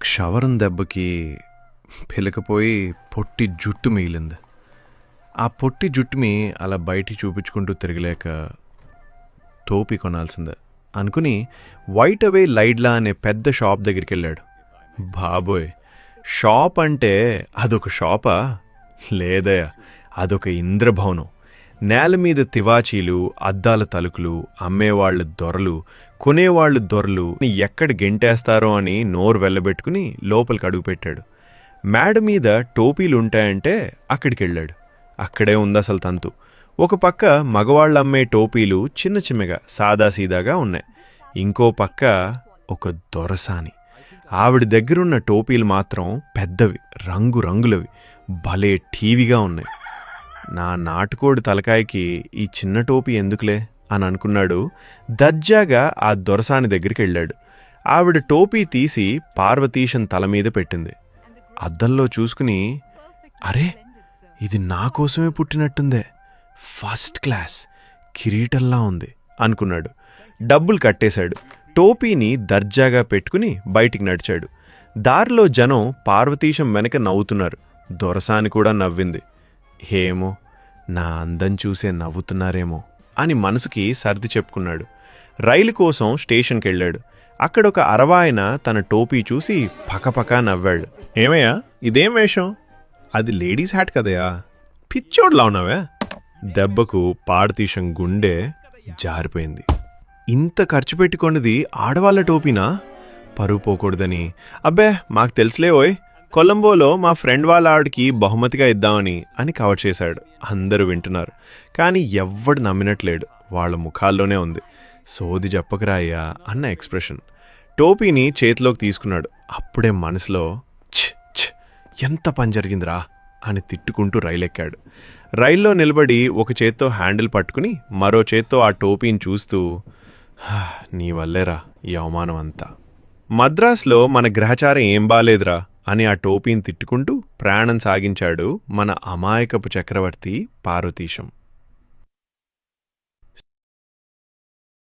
క్షవరం దెబ్బకి పిలకపోయి పొట్టి జుట్టు మిగిలింది. ఆ పొట్టి జుట్టుని అలా బయటికి చూపించుకుంటూ తిరగలేక టోపీ కొనాల్సిందే అనుకుని వైట్ అవే లైడ్లా అనే పెద్ద షాప్ దగ్గరికి వెళ్ళాడు. బాబోయ్, షాప్ అంటే అదొక షాపా? లేదయా, అదొక ఇంద్రభవనం. నేల మీద తివాచీలు, అద్దాల తలుకులు, అమ్మేవాళ్లు దొరలు, కొనేవాళ్లు దొరలు ఎక్కడ గెంటేస్తారో అని నోరు వెళ్ళబెట్టుకుని లోపలికి అడుగుపెట్టాడు. మేడ మీద టోపీలుంటాయంటే అక్కడికెళ్ళాడు. అక్కడే ఉందసలు తంతు. ఒక పక్క మగవాళ్ళమ్మే టోపీలు చిన్న చిన్నగా సాదాసీదాగా ఉన్నాయి. ఇంకో పక్క ఒక దొరసాని. ఆవిడ దగ్గరున్న టోపీలు మాత్రం పెద్దవి, రంగురంగులవి, భలే టీవీగా ఉన్నాయి. నా నాటుకోడి తలకాయకి ఈ చిన్న టోపీ ఎందుకులే అని అనుకున్నాడు. దర్జాగా ఆ దొరసాని దగ్గరికి వెళ్ళాడు. ఆవిడ టోపీ తీసి పార్వతీశం తల మీద పెట్టింది. అద్దంలో చూసుకుని, అరే, ఇది నా కోసమే పుట్టినట్టుందే, ఫస్ట్ క్లాస్, కిరీటంలా ఉంది అనుకున్నాడు. డబ్బులు కట్టేశాడు. టోపీని దర్జాగా పెట్టుకుని బయటికి నడిచాడు. దారిలో జనం పార్వతీశం వెనక నవ్వుతున్నారు. దొరసాని కూడా నవ్వింది. ఏమో, నా అందం చూసే నవ్వుతున్నారేమో అని మనసుకి సర్ది చెప్పుకున్నాడు. రైలు కోసం స్టేషన్కి వెళ్ళాడు. అక్కడొక అరవాయన తన టోపీ చూసి పకపకా నవ్వాడు. ఏమయ్యా, ఇదేం వేషం? అది లేడీస్ హ్యాట్ కదయా, పిచ్చోడ్లా ఉన్నావే. దెబ్బకు పార్వతీశం గుండె జారిపోయింది. ఇంత ఖర్చు పెట్టుకున్నది ఆడవాళ్ల టోపీనా? పరువు పోకూడదని. అబ్బే, మాకు తెలుసులే ఓయ్, కొలంబోలో మా ఫ్రెండ్ వాళ్ళ ఆవిడకి బహుమతిగా ఇద్దామని అని కవర్ చేశాడు. అందరూ వింటున్నారు, కానీ ఎవ్వడు నమ్మినట్లేడు. వాళ్ళ ముఖాల్లోనే ఉంది సోది చెప్పకరా అయ్యా అన్న ఎక్స్ప్రెషన్. టోపీని చేతిలోకి తీసుకున్నాడు. అప్పుడే మనసులో ఛ్ ఛ్, ఎంత పని జరిగిందిరా అని తిట్టుకుంటూ రైలెక్కాడు. రైల్లో నిలబడి ఒక చేత్తో హ్యాండిల్ పట్టుకుని మరో చేత్తో ఆ టోపీని చూస్తూ, నీ వల్లేరా ఈ అవమానం అంతా. మద్రాసులో మన గ్రహచారం ఏం బాలేదురా అని ఆ టోపీని తిట్టుకుంటూ ప్రయాణం సాగించాడు మన అమాయకపు చక్రవర్తి పార్వతీశం.